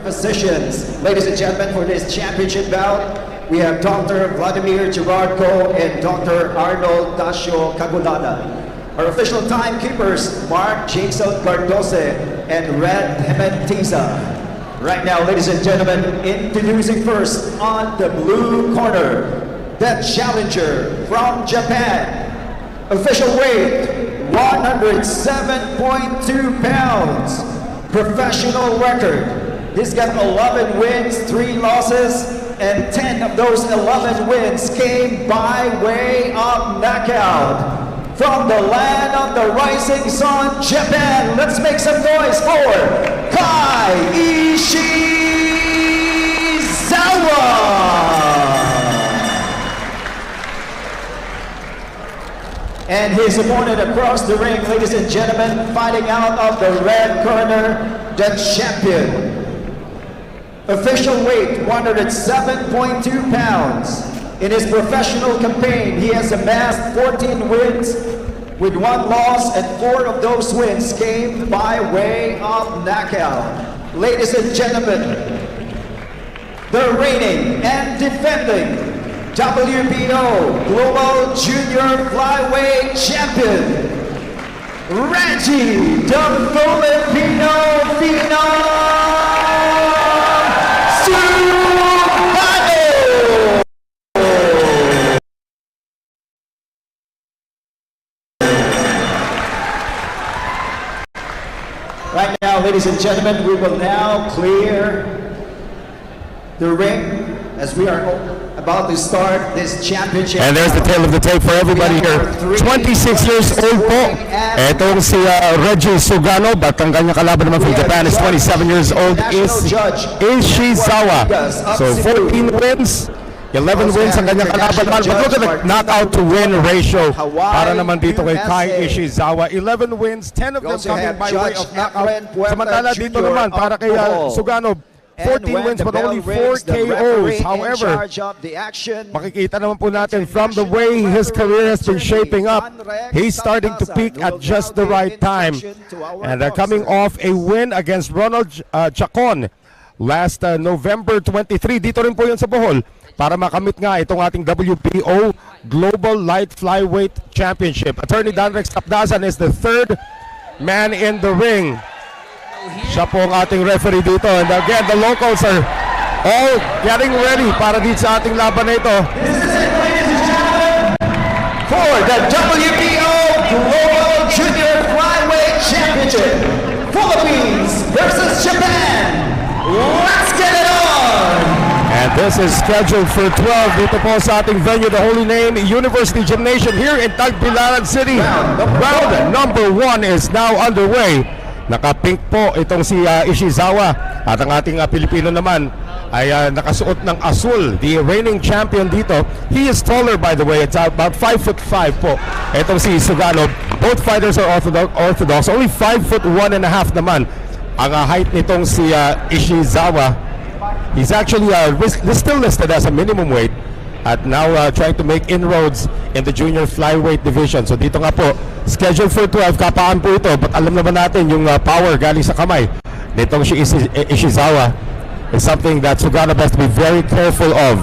physicians. Ladies and gentlemen, for this championship bout, we have Dr. Vladimir Gerardco and Dr. Arnold Dacio Cagulada. Our official timekeepers, Mark Jason Cardose and Red Hementiza. Right now, ladies and gentlemen, introducing first on the blue corner, the challenger from Japan. Official weight, 107.2 pounds. Professional record, he's got 11 wins, 3 losses, and 10 of those 11 wins came by way of knockout. From the land of the rising sun, Japan, let's make some noise for Kai Ishizawa! And his opponent across the ring, ladies and gentlemen, fighting out of the red corner, the champion. Official weight, 107.2 pounds. In his professional campaign, he has amassed 14 wins with 1 loss, and 4 of those wins came by way of knockout. Ladies and gentlemen, the reigning and defending WBO Global Junior Flyweight Champion, Reggie the Filipino Phenom Subado! Right now, ladies and gentlemen, we will now clear the ring as we are about to start this championship. And there's the tail of the tape for everybody here. 26 years old po. Etong si Reggie Sugano, but ang kanyang kalaban naman from Japan is 27 years old, is Ishizawa. So 14 wins, 11 wins ang kanyang kalaban naman. But look at the knockout to win ratio para naman dito kay Kai Ishizawa. 11 wins, 10 of them coming by way of knockout. Samantala dito naman para kay Sugano, 14 wins but only 4 KOs. However, makikita naman po natin from the way his career has been shaping up, he's starting to peak at just the right time. And coming off a win against Ronald Chacon last November 23. Dito rin po yun sa Bohol para makamit nga itong ating WBO Global Light Flyweight Championship. Attorney Danrex Tapdazan is the 3rd man in the ring. Siya po ang ating referee dito. And again, the locals are all getting ready para dito sa ating laban na ito. This is it, ladies and gentlemen, for the WBO Global Junior Flyweight Championship. Philippines versus Japan. Let's get it on! And this is scheduled for 12 dito po sa ating venue, the Holy Name University Gymnasium here in Tagbilaran City. Round number 1 is now underway. Naka-pink po itong si Ishizawa at ang ating Pilipino naman ay nakasuot ng asul, the reigning champion dito. He is taller, by the way. It's about 5'5" po itong si Sugano. Both fighters are orthodox. Only 5'1.5" naman ang height nitong si Ishizawa. He's actually still listed as a minimum weight at now trying to make inroads in the junior flyweight division. So dito nga po, scheduled for 12, kapaan po ito, but alam naman natin yung power galing sa kamay nitong si Ishizawa is something that Sugano has to be very careful of.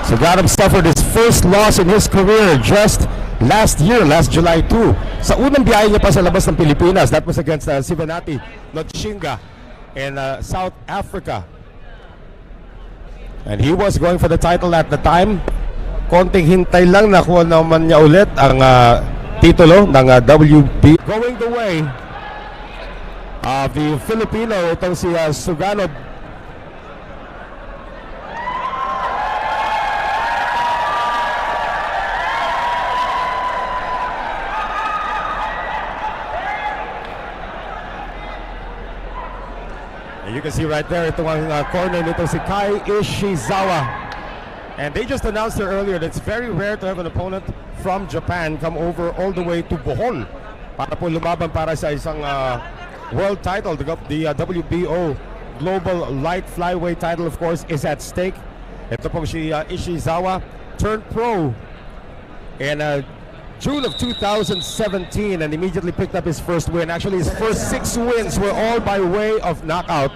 Sugano suffered his first loss in his career just last year, last July 2. Sa unang biyahe niya pa sa labas ng Pilipinas, that was against Sivanati Notshinga in South Africa. And he was going for the title at the time. Konting hintay lang, nakuha naman niya ulit ang titulo ng WB. Going the way of the Filipino, itong si Sugano. And you can see right there, itong corner nito si Kai Ishizawa. And they just announced here earlier that it's very rare to have an opponent from Japan come over all the way to Bohol para po lumaban para sa isang world title. The WBO Global Light Flyweight title, of course, is at stake. Ito pong si Ishizawa turned pro in June of 2017 and immediately picked up his first win. Actually, his first 6 wins were all by way of knockout.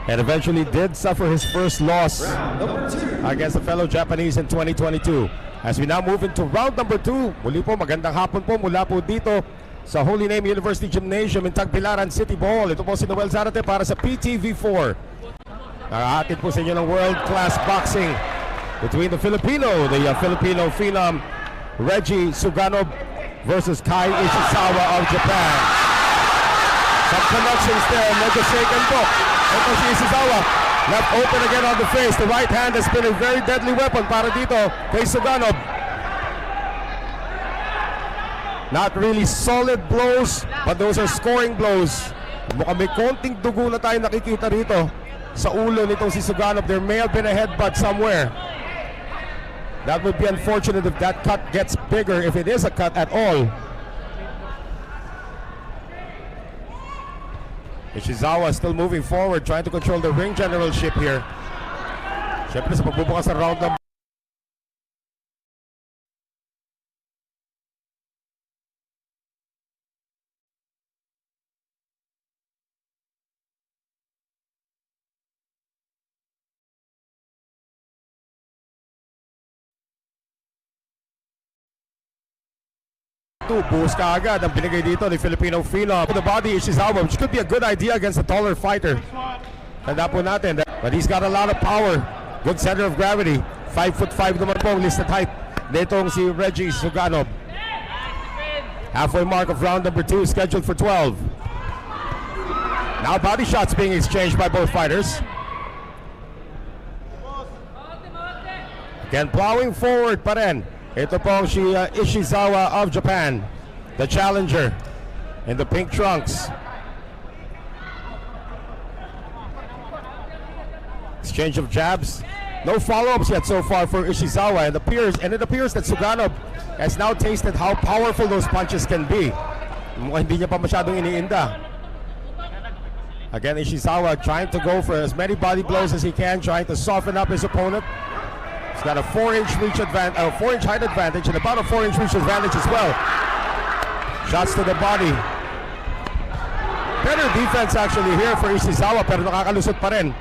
And eventually did suffer his first loss against a fellow Japanese in 2022. As we now move into round number 2, muli po magandang hapon po mula po dito sa Holy Name University Gymnasium in Tagbilaran City, Bohol. Ito po si Noel Zarate para sa PTV4. Nakahatid po sa inyo ng world-class boxing between the Filipino phenom Reggie Suganov versus Kai Ishizawa of Japan. Some connections there, medyo shaken po. Ito si Ishizawa, left open again on the face. The right hand has been a very deadly weapon para dito kay Suganov. Not really solid blows, but those are scoring blows. Mukhang may konting dugo na tayo nakikita rito sa ulo nitong si Suganov. There may have been a headbutt somewhere. That would be unfortunate if that cut gets bigger, if it is a cut at all. Ishizawa still moving forward, trying to control the ring generalship here. Siyempre sa pagbubukas sa round number 2, buhos ka agad ang binigay dito ni Filipino phenom. The body Ishizawa, which could be a good idea against a taller fighter. Tanda po natin, but he's got a lot of power. Good center of gravity. 5'5" naman po ang listed height nitong si Reggie Suganov. Halfway mark of round number 2 scheduled for 12. Now body shots being exchanged by both fighters. Again, plowing forward pa rin. Ito po si Ishizawa of Japan, the challenger in the pink trunks. Exchange of jabs. No follow-ups yet so far for Ishizawa, and it appears that Suganov has now tasted how powerful those punches can be. Mukhang hindi niya pa masyadong iniinda. Again, Ishizawa trying to go for as many body blows as he can, trying to soften up his opponent. He's got a 4-inch reach advantage, 4-inch height advantage, and about a 4-inch reach advantage as well. Shots to the body. Better defense actually here for Ishizawa, pero nakakalusot pa rin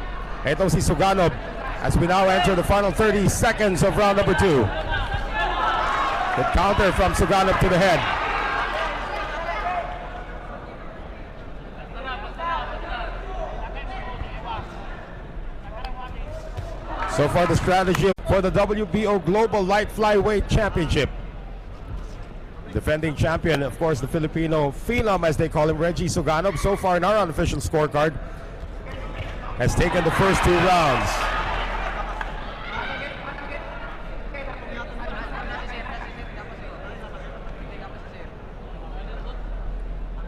itong si Suganov as we now enter the final 30 seconds of round number 2. Good counter from Suganov to the head. So far the strategy for the WBO Global Light Flyweight Championship. Defending champion, of course, the Filipino phenom, as they call him, Reggie Suganov, so far in our unofficial scorecard, has taken the first 2 rounds.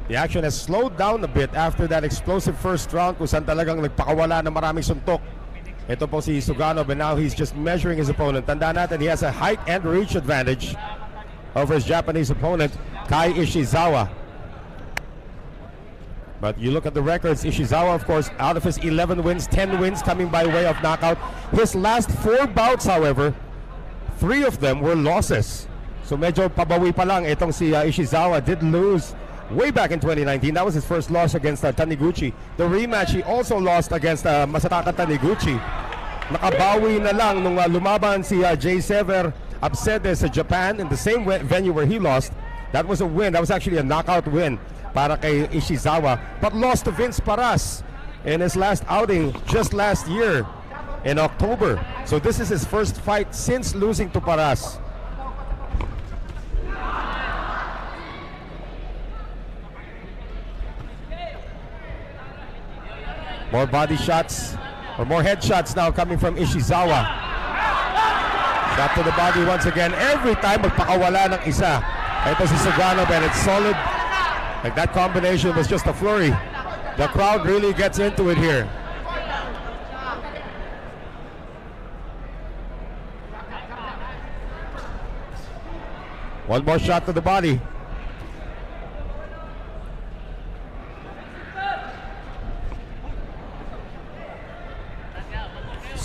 The action has slowed down a bit after that explosive first round kung saan talagang nagpakawala ng maraming suntok. Ito po si Suganov, and now he's just measuring his opponent. Tandaan natin, he has a height and reach advantage over his Japanese opponent, Kai Ishizawa. But you look at the records, Ishizawa, of course, out of his 11 wins, 10 wins coming by way of knockout. His last 4 bouts, however, 3 of them were losses. So medyo pabawi pa lang itong si Ishizawa. Did lose way back in 2019. That was his first loss against Taniguchi. The rematch, he also lost against Masataka Taniguchi. Nakabawi na lang nung lumaban si Jay Sever Absede sa Japan in the same venue where he lost. That was a win. That was actually a knockout win para kay Ishizawa. But lost to Vince Paras in his last outing just last year in October. So this is his first fight since losing to Paras. More body shots, or more headshots now coming from Ishizawa. Shot to the body once again. Every time magpakawala ng isa. Ito si Suganov, and it's solid. Like that combination was just a flurry. The crowd really gets into it here. One more shot to the body.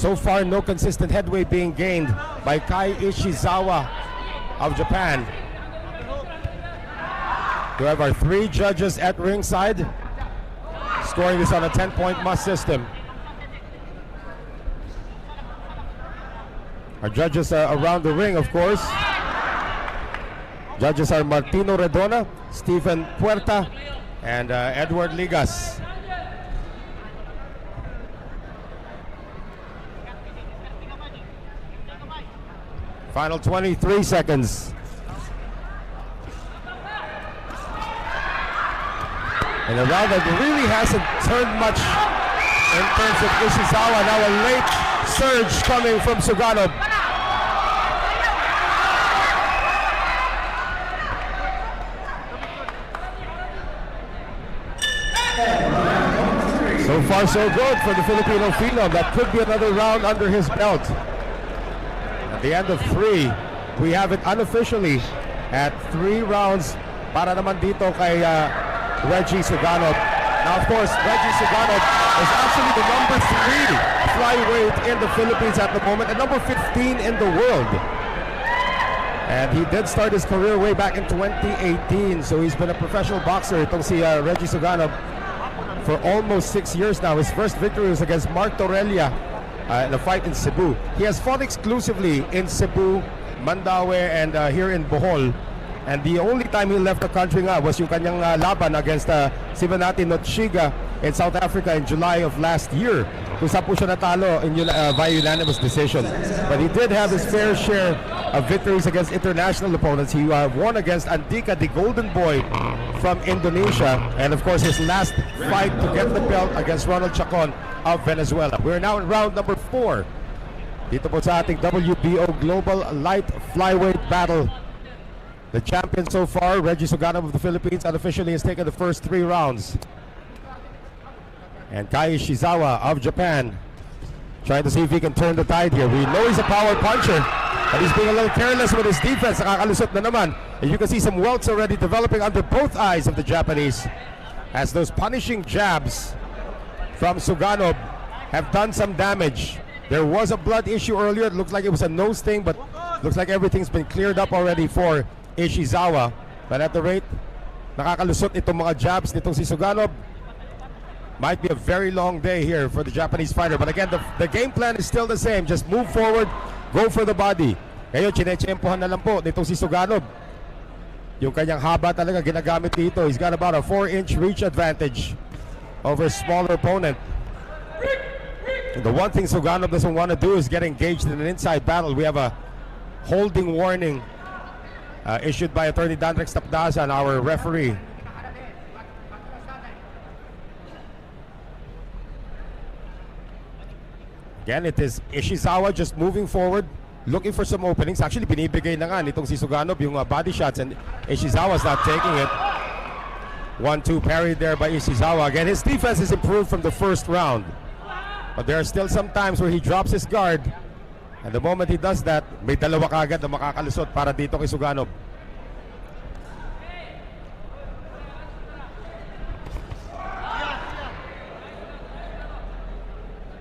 So far, no consistent headway being gained by Kai Ishizawa. of Japan. We have our 3 judges at ringside, scoring this on a 10-point must system. Our judges are around the ring, of course. Judges are Martino Redona, Stephen Puerta, and Edward Ligas. Final 23 seconds. And a round that really hasn't turned much in terms of Ishizawa. Now a late surge coming from Suganov. So far so good for the Filipino phenom. That could be another round under his belt. At the end of 3, we have it unofficially at 3 rounds para naman dito kay Reggie Suganov. Now, of course, Reggie Suganov is actually the number 3 flyweight in the Philippines at the moment and number 15 in the world. And he did start his career way back in 2018, so he's been a professional boxer. Itong si Reggie Suganov for almost 6 years now. His first victory was against Mark Torrelia in a fight in Cebu. He has fought exclusively in Cebu, Mandaue, and here in Bohol. And the only time he left the country nga was yung kanyang laban against Sivanati Notshiga in South Africa in July of last year. Kung saan po siya natalo via unanimous decision. But he did have his fair share of victories against international opponents. He won against Andika, the Golden Boy from Indonesia. And of course, his last fight to get the belt against Ronald Chacon of Venezuela. We're now in round number 4. Dito po sa ating WBO Global Light Flyweight Battle. The champion so far, Reggie Suganov of the Philippines, unofficially has taken the first 3 rounds. And Kai Ishizawa of Japan trying to see if he can turn the tide here. We know he's a power puncher, but he's being a little careless with his defense. Nakakalusot na naman. And you can see some welts already developing under both eyes of the Japanese as those punishing jabs from Suganov have done some damage. There was a blood issue earlier. It looks like it was a nose thing, but looks like everything's been cleared up already for Ishizawa. But at the rate nakakalusot itong mga jabs nitong si Suganov, might be a very long day here for the Japanese fighter. But again, the game plan is still the same. Just move forward, go for the body. Ngayon, chinechempohan na lang po nitong si Suganov. Yung kanyang haba talaga ginagamit dito. He's got about a 4-inch reach advantage over a smaller opponent. And the one thing Suganov doesn't want to do is get engaged in an inside battle. We have a holding warning issued by Attorney Dandrex Tapdasan, our referee. Again, it is Ishizawa just moving forward, looking for some openings. Actually, binibigay na nga nitong si Suganov yung body shots, and Ishizawa's not taking it. 1-2 parried there by Ishizawa. Again, his defense is improved from the first round. But there are still some times where he drops his guard. And the moment he does that, may dalawa kagad na makakalusot para dito kay Suganov.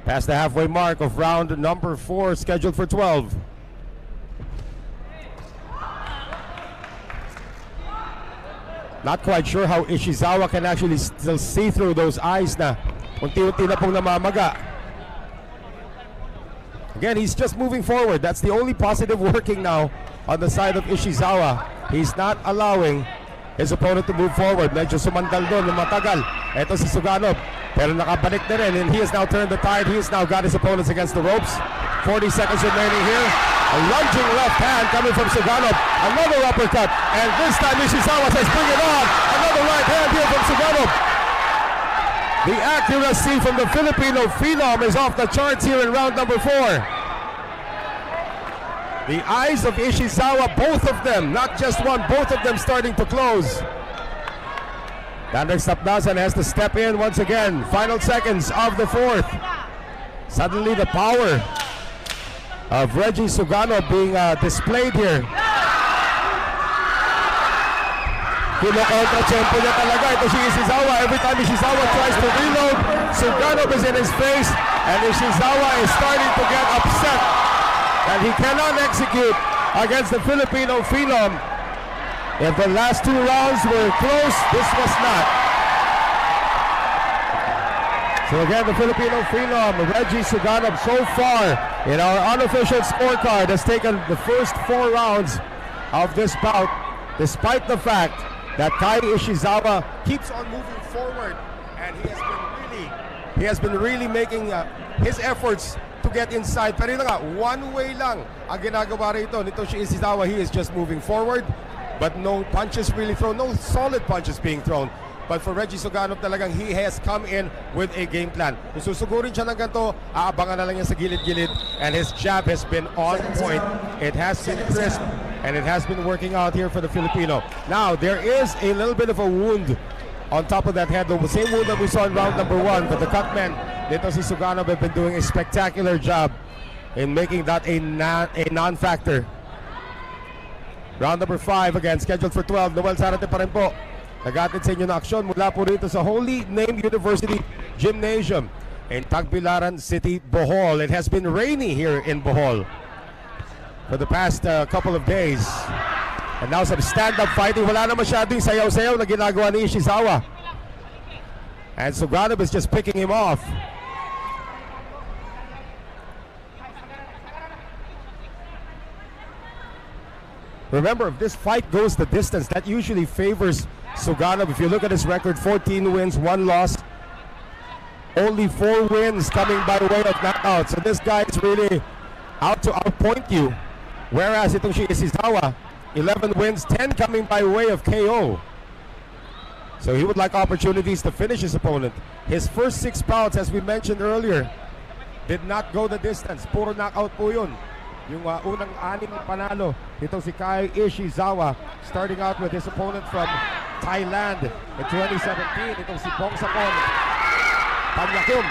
Past the halfway mark of round number 4, scheduled for 12. Not quite sure how Ishizawa can actually still see through those eyes na unti-unti na pong namamaga. Again, he's just moving forward. That's the only positive working now on the side of Ishizawa. He's not allowing his opponent to move forward. Medyo sumandal doon ng matagal. Ito si Suganov. Pero nakabalik na rin, and he has now turned the tide. He has now got his opponents against the ropes. 40 seconds remaining here. A lunging left hand coming from Suganov. Another uppercut. And this time Ishizawa says, bring it on. Another right hand here from Suganov. The accuracy from the Filipino phenom is off the charts here in round number 4. The eyes of Ishizawa, both of them, not just one, both of them starting to close. Dandrex Tapdasan has to step in once again. Final seconds of the 4th. Suddenly the power of Reggie Suganov being displayed here. Kino-kontra-tempo niya talaga. Ito si Ishizawa. Every time Ishizawa tries to reload, Suganov is in his face, and Ishizawa is starting to get upset that he cannot execute against the Filipino Phenom. If the last 2 rounds were close, this was not. So again, the Filipino Phenom, Reggie Suganov, so far in our unofficial scorecard has taken the first 4 rounds of this bout, despite the fact that Kai Ishizawa keeps on moving forward, and he has been really making his efforts to get inside. Pero yun nga, one way lang ang ginagawa rito nito si Ishizawa. He is just moving forward, but no punches really thrown, no solid punches being thrown. But for Reggie Suganov talagang he has come in with a game plan. Kung susugurin siya ng ganito, aabangan na lang niya sa gilid-gilid, and his jab has been on point. It has been crisp, and it has been working out here for the Filipino. Now, there is a little bit of a wound on top of that head, the same wound that we saw in round number 1, but the cutman, dito si Suganov, have been doing a spectacular job in making that a non-factor. Round number 5 again, scheduled for 12. Noel Sarate pa rin po. Nag-atid sa inyo na aksyon mula po rito sa Holy Name University Gymnasium in Tagbilaran City, Bohol. It has been rainy here in Bohol for the past couple of days. And now some stand-up fighting. Wala na masyadong sayaw-sayaw na ginagawa ni Ishizawa. And Suganov is just picking him off. Remember, if this fight goes the distance, that usually favors Suganov. If you look at his record, 14 wins, 1 loss. Only 4 wins coming by way of knockout. So this guy is really out to outpoint you. Whereas itong si Ishizawa, 11 wins, 10 coming by way of KO. So he would like opportunities to finish his opponent. His first 6 bouts, as we mentioned earlier, did not go the distance. Puro knockout po yun. Yung unang 6 panalo, itong si Kai Ishizawa, starting out with his opponent from Thailand in 2017, itong si Bongsapon Panyakum.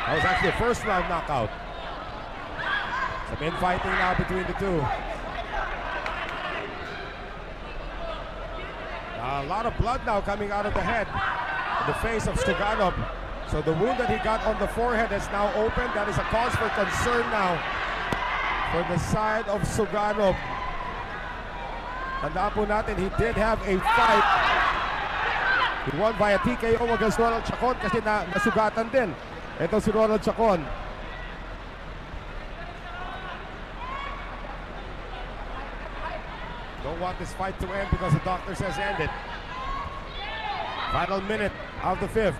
That was actually a first round knockout. Some infighting now between the two. A lot of blood now coming out of the head, the face of Suganov. So the wound that he got on the forehead is now open. That is a cause for concern now for the side of Suganov. Tandaan po natin, he did have a fight. He won via TKO against Ronald Chacon kasi nasugatan din. Ito si Ronald Chacon. Don't want this fight to end because the doctor says end it. Final minute of the 5th.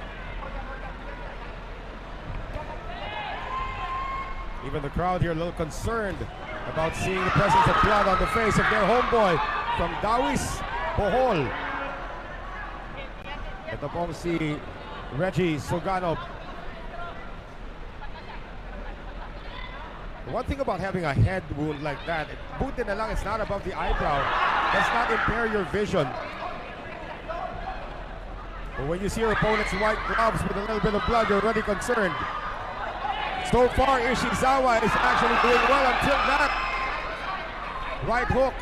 Even the crowd here a little concerned about seeing the presence of blood on the face of their homeboy from Dawis, Bohol. Ito pong si Reggie Suganov. One thing about having a head wound like that, buti na lang, it's not above the eyebrow. Does not impair your vision. But when you see your opponent's white gloves with a little bit of blood, you're already concerned. So far, Ishizawa is actually doing well until that right hook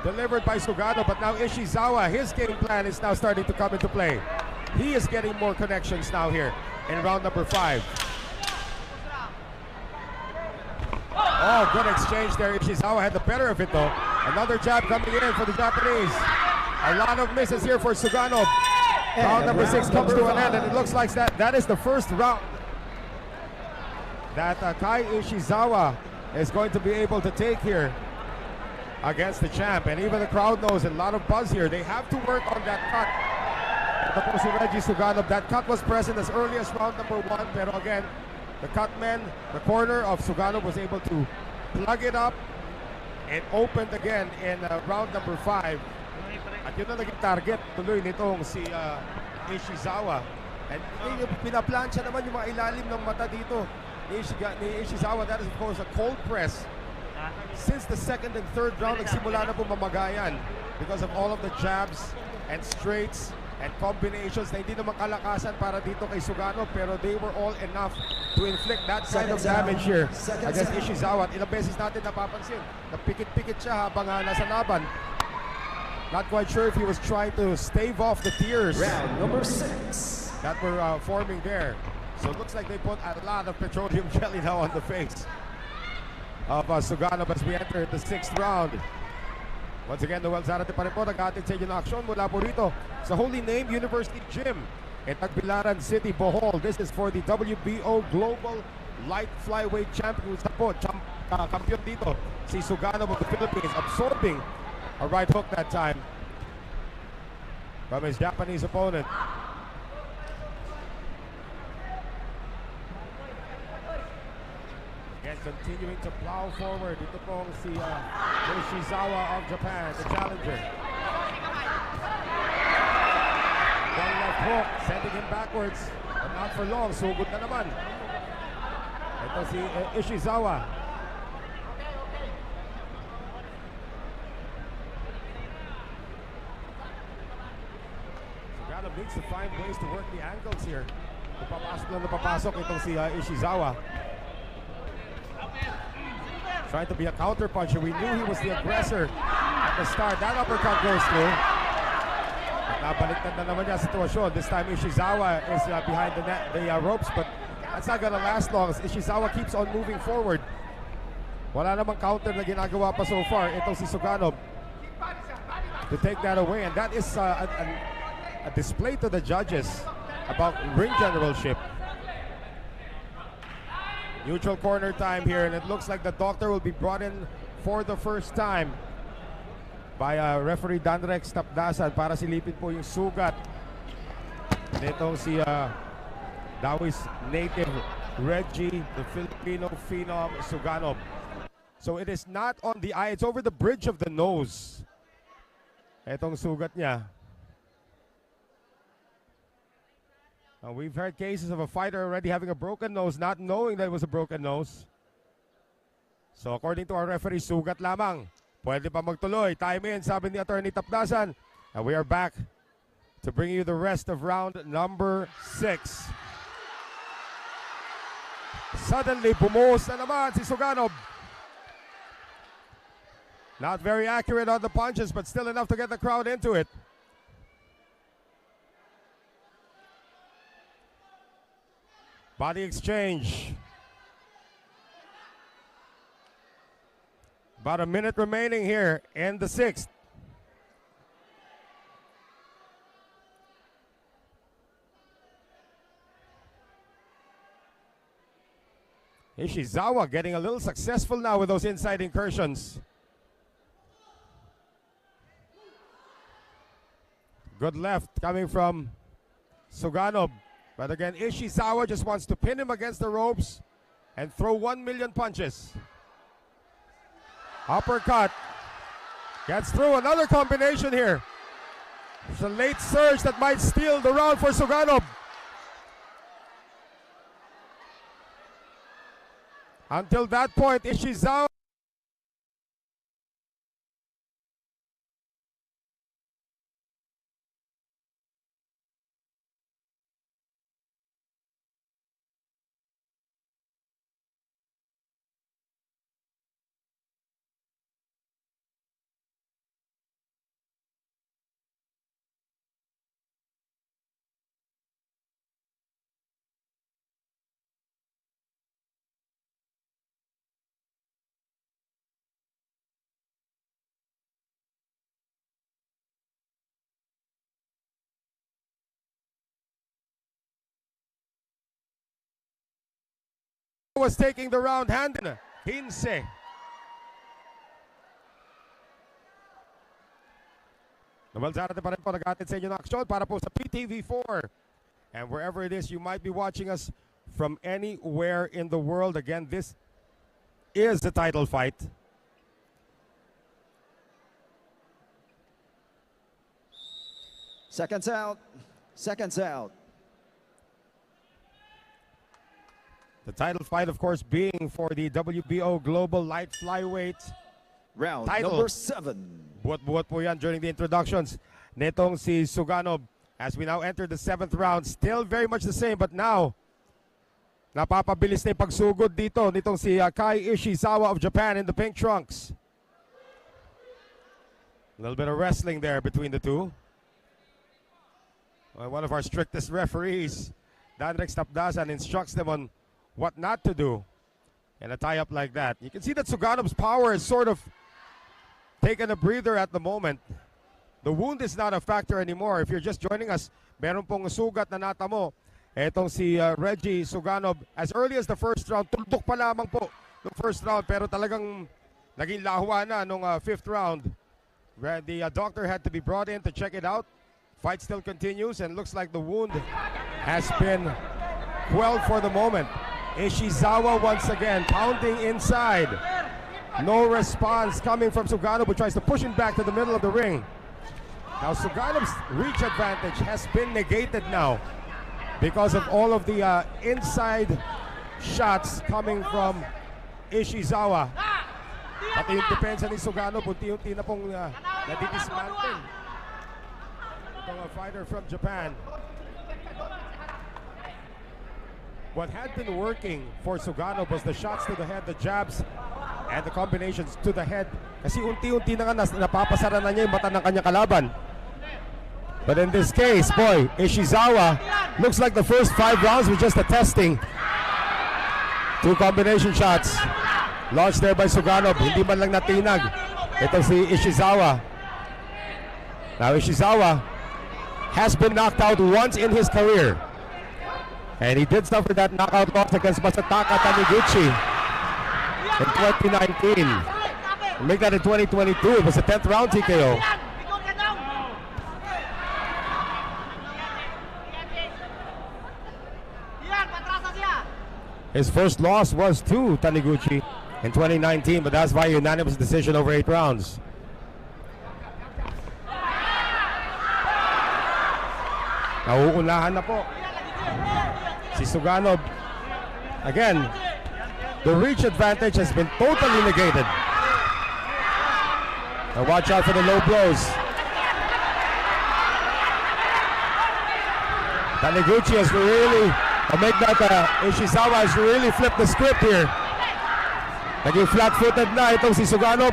delivered by Suganov. But now Ishizawa, his game plan is now starting to come into play. He is getting more connections now here in round number 5. Oh, good exchange there. Ishizawa had the better of it though. Another jab coming in for the Japanese. A lot of misses here for Suganov. Round number 6 comes to an end, and it looks like that is the first round that Kai Ishizawa is going to be able to take here against the champ. And even the crowd knows, a lot of buzz here. They have to work on that cut. Tapos si Reggie Suganov, that cut was present as early as round number 1, pero again, the cutman, the corner of Suganov was able to plug it up and opened again in round number 5. At yun na naging target tuloy nitong si Ishizawa. And pinaplansya naman yung mga ilalim ng mata dito ni Ishizawa. That is of course a cold press. Since the 2nd and 3rd round, nagsimula na po mamagayan because of all of the jabs and straights and combinations na hindi naman kalakasan para dito kay Suganov, pero they were all enough to inflict that kind of damage here against Ishizawa. At ilang beses natin napapansin, napikit-pikit siya habang nasa laban. Not quite sure if he was trying to stave off the tears Round number 6 that were forming there. So it looks like they put a lot of petroleum jelly now on the face of Suganov as we enter the 6th round. Once again, Noel Zarate pa rin po nag-aatid sa inyo ng aksyon mula po rito sa Holy Name University Gym in Tagbilaran City, Bohol. This is for the WBO Global Light Flyweight Champion. Kampiyon dito si Suganov of the Philippines, absorbing a right hook that time from his Japanese opponent. Again, continuing to plow forward. Ito pong si Yoshizawa of Japan, the challenger. One left hook, sending him backwards, but not for long. Sugod na naman. Ito si Ishizawa. Suganov needs to find ways to work the angles here. Papasok na napapasok itong si Ishizawa. Trying to be a counter puncher. We knew he was the aggressor at the start. That uppercut goes through. At nabaliktad na naman niya situasyon. This time Ishizawa is behind the ropes, but that's not gonna last long as Ishizawa keeps on moving forward. Wala namang counter na ginagawa pa so far. Itong si Suganov to take that away, and that is a display to the judges about ring generalship. Neutral corner time here, and it looks like the doctor will be brought in for the first time by referee Danrex Tapdasan para silipin po yung sugat nitong si Dawis native Reggie, the Filipino phenom Suganov. So it is not on the eye, it's over the bridge of the nose. Itong sugat niya. We've heard cases of a fighter already having a broken nose, not knowing that it was a broken nose. So according to our referee, sugat lamang. Pwede pa magtuloy. Time in, sabi ni Attorney Tapdasan. And we are back to bring you the rest of round number 6. Suddenly, bumuhos na naman si Suganov. Not very accurate on the punches, but still enough to get the crowd into it. Body exchange. About a minute remaining here in the 6th. Ishizawa getting a little successful now with those inside incursions. Good left coming from Suganov. But again, Ishizawa just wants to pin him against the ropes and throw 1,000,000 punches. Uppercut. Gets through another combination here. It's a late surge that might steal the round for Suganov. Until that point, Ishizawa was taking the round hand in Hinse. Nabalzarate pa rin po nag-aatid sa inyo ng aksyon para po sa PTV4. And wherever it is you might be watching us from anywhere in the world. Again, this is the title fight. Seconds out. Seconds out. The title fight, of course, being for the WBO Global Light Flyweight Round title. number 7. Buwat-buwat po yan during the introductions. Netong si Suganov, as we now enter the 7th round, still very much the same, but now, napapabilis na yung pagsugod dito nitong si Kai Ishizawa of Japan in the pink trunks. A little bit of wrestling there between the two. One of our strictest referees, Danrex Tapdasan, instructs them on what not to do. in a tie-up like that. You can see that Suganov's power is sort of taken a breather at the moment. The wound is not a factor anymore. If you're just joining us, meron pong sugat na natamo. Etong si Reggie Suganov, as early as the first round, tuldok pa lamang po the first round, pero talagang naging lahua na nung fifth round. The doctor had to be brought in to check it out. Fight still continues and looks like the wound has been quelled for the moment. Ishizawa once again pounding inside. No response coming from Suganov, who tries to push him back to the middle of the ring. Now Suganov's reach advantage has been negated now because of all of the inside shots coming from Ishizawa. Pati yung depensa ni Suganov, unti-unti na pong nadidismantle. Itong fighter from Japan. What had been working for Suganov was the shots to the head, the jabs, and the combinations to the head. Kasi unti-unti na nga napapasara na niya yung mata ng kanyang kalaban. But in this case, boy, Ishizawa looks like the first 5 rounds were just a testing. 2 combination shots launched there by Suganov. Hindi man lang natinag. Ito si Ishizawa. Now Ishizawa has been knocked out once in his career. And he did suffer that knockout loss against Masataka Taniguchi in 2019. Make that in 2022. It was a 10th round TKO. His first loss was to Taniguchi in 2019, but that's by unanimous decision over 8 rounds. Nauunahan na po si Suganov. Again, the reach advantage has been totally negated. Now watch out for the low blows. Taniguchi has really Ishizawa has really flipped the script here. Naging flat-footed na itong si Suganov.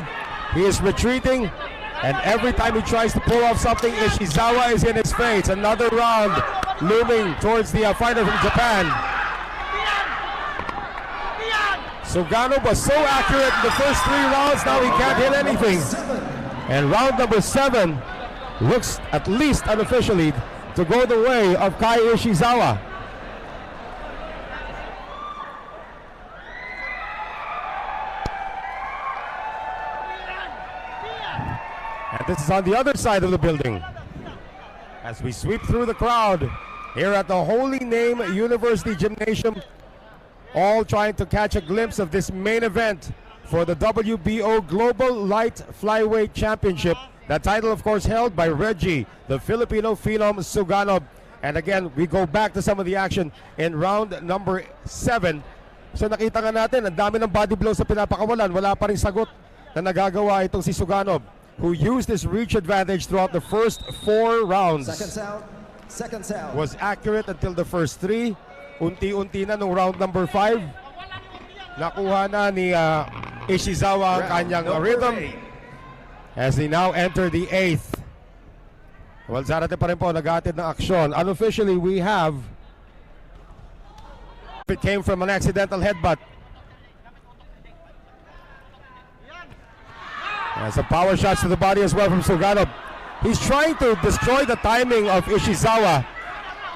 He is retreating, and every time he tries to pull off something, Ishizawa is in his face. Another round looming towards the fighter from Japan. Suganov was so accurate in the first 3 rounds, now he can't hit anything. And round number 7 looks, at least unofficially, to go the way of Kai Ishizawa. And this is on the other side of the building. As we sweep through the crowd here at the Holy Name University Gymnasium, all trying to catch a glimpse of this main event for the WBO Global Light Flyweight Championship. That title, of course, held by Reggie, the Filipino phenom Suganov. And again, we go back to some of the action in round number 7. So nakita nga natin, ang dami ng body blows sa pinapakawalan. Wala pa rin sagot na nagagawa itong si Suganov, who used his reach advantage throughout the first 4 rounds. Second sound. Was accurate until the first 3. Unti-unti na nung round number 5. Nakuha na ni Ishizawa kanyang rhythm as they now enter the 8th. Well, Zarate pa rin po nag-aatid ng aksyon. Unofficially, we have, it came from an accidental headbutt. Some power shots to the body as well from Suganov. He's trying to destroy the timing of Ishizawa.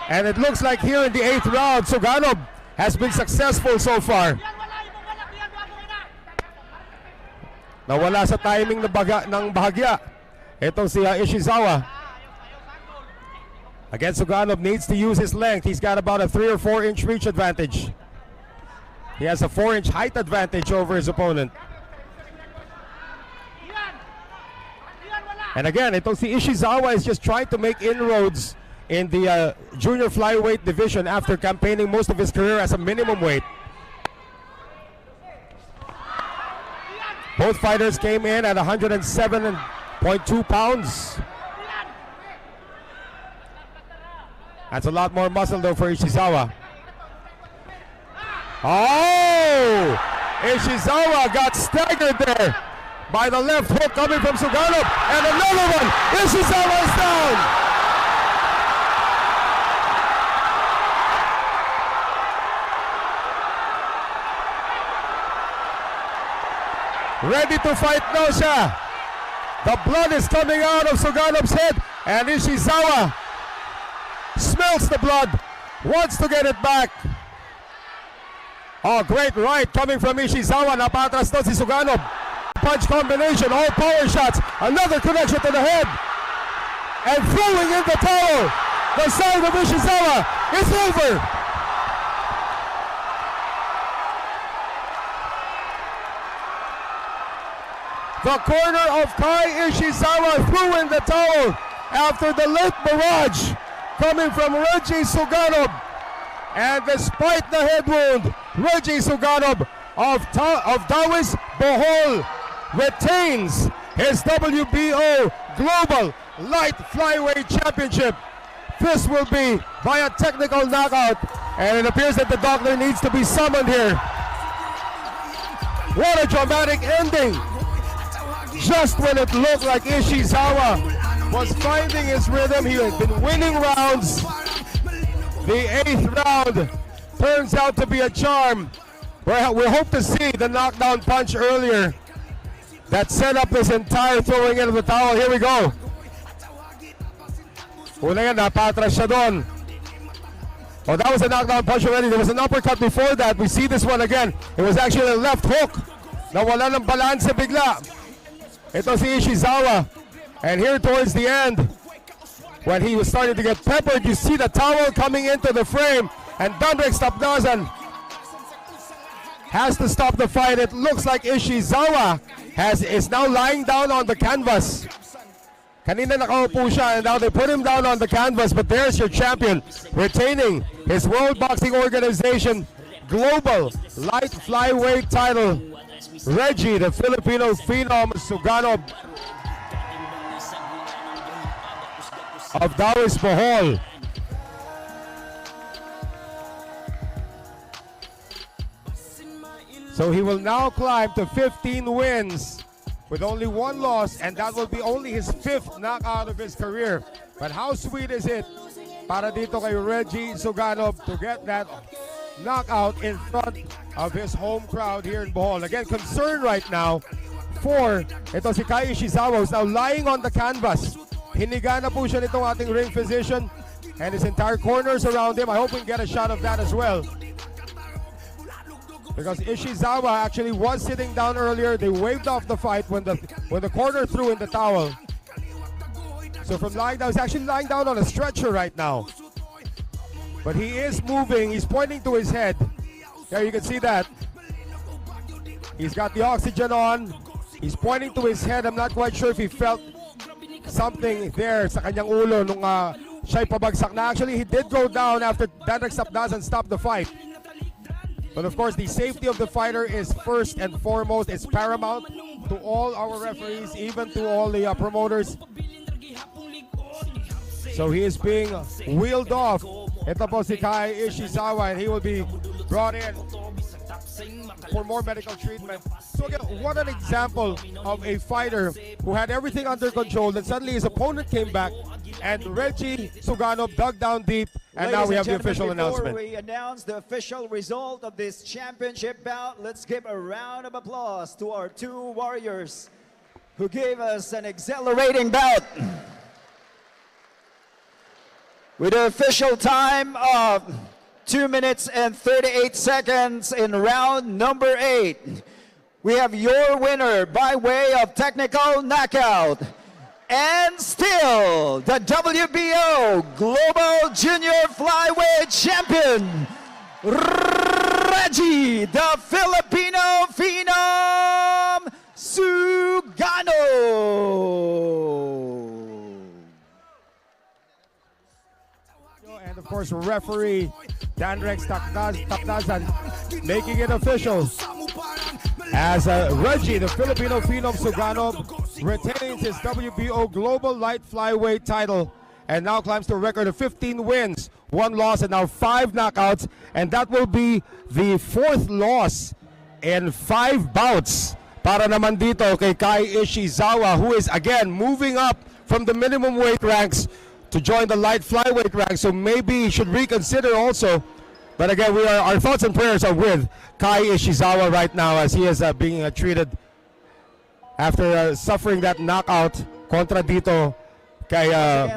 And it looks like here in the 8th round, Suganov has been successful so far. Nawala sa timing ng bahagya itong si Ishizawa. Again, Suganov needs to use his length. He's got about a 3 or 4 inch reach advantage. He has a 4 inch height advantage over his opponent. And again, itong si Ishizawa is just trying to make inroads in the junior flyweight division after campaigning most of his career as a minimum weight. Both fighters came in at 107.2 pounds. That's a lot more muscle though for Ishizawa. Oh! Ishizawa got staggered there by the left hook coming from Suganov, and another one. Ishizawa is down. Ready to fight now siya. The blood is coming out of Suganob's head, and Ishizawa smells the blood, wants to get it back. Oh, great right coming from Ishizawa. Napatras na si Suganob. Punch combination, all power shots. Another connection to the head. And throwing in the towel. The side of Ishizawa is over. The corner of Kai Ishizawa threw in the towel after the late barrage coming from Reggie Suganob. And despite the head wound, Reggie Suganob of Taoist Bohol retains his WBO Global Light Flyweight Championship. This will be by a technical knockout, and it appears that the doctor needs to be summoned here. What a dramatic ending! Just when it looked like Ishizawa was finding his rhythm, he had been winning rounds. The 8th round turns out to be a charm. We hope to see the knockdown punch earlier that set up this entire throwing in of the towel. Here we go. Una yan, napatras siya doon. Oh, that was a knockdown punch already. There was an uppercut before that. We see this one again. It was actually a left hook. Nawala ng balanse bigla. Ito si Ishizawa. And here towards the end, when he was starting to get peppered, you see the towel coming into the frame. And Dandrek Stapdazan has to stop the fight. It looks like Ishizawa is now lying down on the canvas. Kanina nakaupo siya, and now they put him down on the canvas, but there's your champion, retaining his World Boxing Organization Global Light Flyweight title. Reggie, the Filipino phenom Suganob of Taoist Bohol. So he will now climb to 15 wins with only 1 loss, and that will be only his 5th knockout of his career. But how sweet is it para dito kay Reggie Suganob to get that knockout in front of his home crowd here in Bohol. Again, concern right now for ito si Kai Ishizawa, who's now lying on the canvas. Hiniga na po siya nitong ating ring physician and his entire corners around him. I hope we can get a shot of that as well, because Ishizawa actually was sitting down earlier. They waved off the fight when the corner threw in the towel. So from lying down, he's actually lying down on a stretcher right now. But he is moving. He's pointing to his head. There you can see that. He's got the oxygen on. He's pointing to his head. I'm not quite sure if he felt something there sa kanyang ulo nung siya'y pabagsak na. Actually, he did go down after Dandrek Stapdazan stopped the fight. But of course, the safety of the fighter is first and foremost. It's paramount to all our referees, even to all the promoters. So he is being wheeled off. Ito po si Kai Ishizawa, and he will be brought in for more medical treatment. So again, what an example of a fighter who had everything under control, then suddenly his opponent came back, and Reggie Suganob dug down deep, and now we have the official announcement. Before we announce the official result of this championship bout, let's give a round of applause to our 2 warriors who gave us an exhilarating bout. With the official time of 2 minutes and 38 seconds in round number 8, we have your winner by way of technical knockout, and still the WBO Global Junior Flyweight Champion, Reggie, the Filipino phenom, Suganob. And of course, referee Dandrek Stapdazan making it official as Reggie, the Filipino phenom Suganob, retains his WBO Global Light Flyweight title and now climbs to a record of 15 wins, 1 loss, and now 5 knockouts. And that will be the 4th loss in 5 bouts para naman dito kay Kai Ishizawa, who is again moving up from the minimum weight ranks to join the light flyweight ranks, so maybe he should reconsider also. But again, our thoughts and prayers are with Kai Ishizawa right now as he is being treated after suffering that knockout kontra dito kay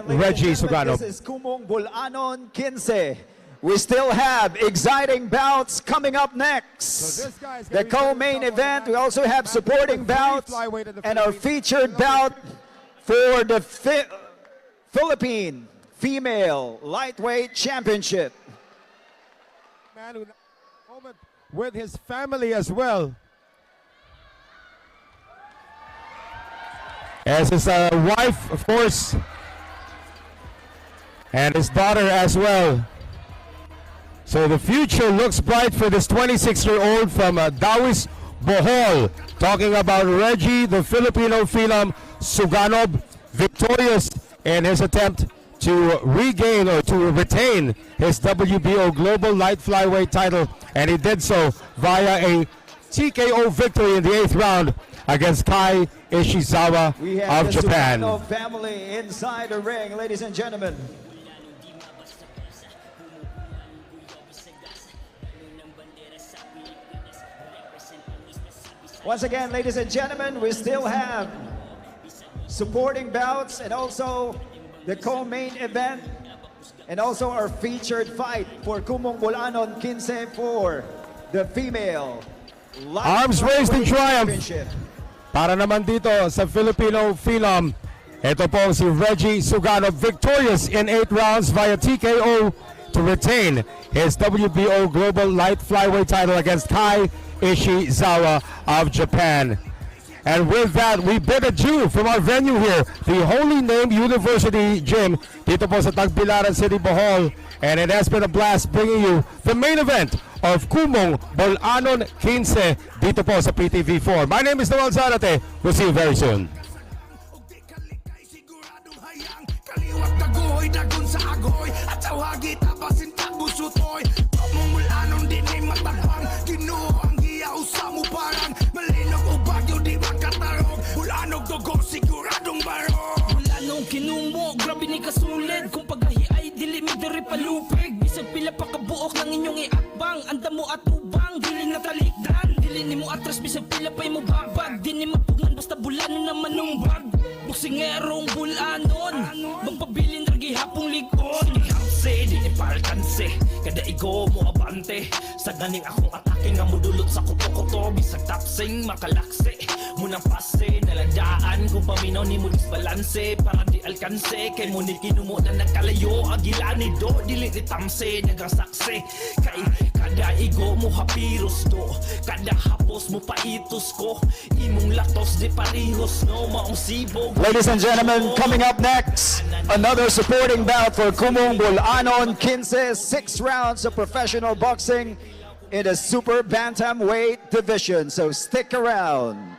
Reggie Sugano. This is Kumong Bulanon 15. We still have exciting bouts coming up next. The co-main event, we also have supporting bouts and our featured bout for the Philippine Female Lightweight Championship. Man who moment with his family as well. As his wife, of course, and his daughter as well. So the future looks bright for this 26-year-old from Dawis, Bohol. Talking about Reggie, the Filipino phenom Suganov, victorious in his attempt to regain or to retain his WBO Global Light Flyweight title, and he did so via a TKO victory in the 8th round against Kai Ishizawa of Japan. The Sugano family inside the ring, ladies and gentlemen. Once again, ladies and gentlemen, we still have supporting bouts and also the co-main event and also our featured fight for Kumong Bulanon 15 for the female Arms raised in triumph. championship. Para naman dito sa Filipino phenom, ito po si Reggie Sugano, victorious in 8 rounds via TKO to retain his WBO Global Light Flyweight title against Kai Ishizawa of Japan. And with that, we bid adieu from our venue here, the Holy Name University Gym, dito po sa Tagbilaran City, Bohol. And it has been a blast bringing you the main event of Kumong Bulanon 15 dito po sa PTV4. My name is Noel Zarate. We'll see you very soon. Kinumo, grabe ni kasulid. Kung paghahi ay dili mi diri palupig. Bisag pila pa kabuok ng inyong iakbang. Anda mo at ubang, dili na talikdan. Dili ni mo atras, bisag pila pa'y mo babag. Di ni mapugan, basta bulanon na manumbag. Buksingerong bulanon, magpabilin ragi hapong likod. Sige hamse, di ni palkanse. Kada igo mo abante. Sa ganing akong atake nga modulot sa kuto-kuto. Bisag tapsing makalakse. Munang pase, naladaan kung paminaw ni mo disbalanse. Para di alkanse, kay mo ni kinumo na nagkalayo. Agila ni do, dili ni tamse, nagasakse. Kay kada igo mo hapiros do. Kada hapos mo paitos ko. Imong latos di parihos no, maong sibog. Ladies and gentlemen, coming up next, another supporting bout for Kumong Bulanon 15, 6 rounds of professional boxing in the super bantamweight division. So stick around.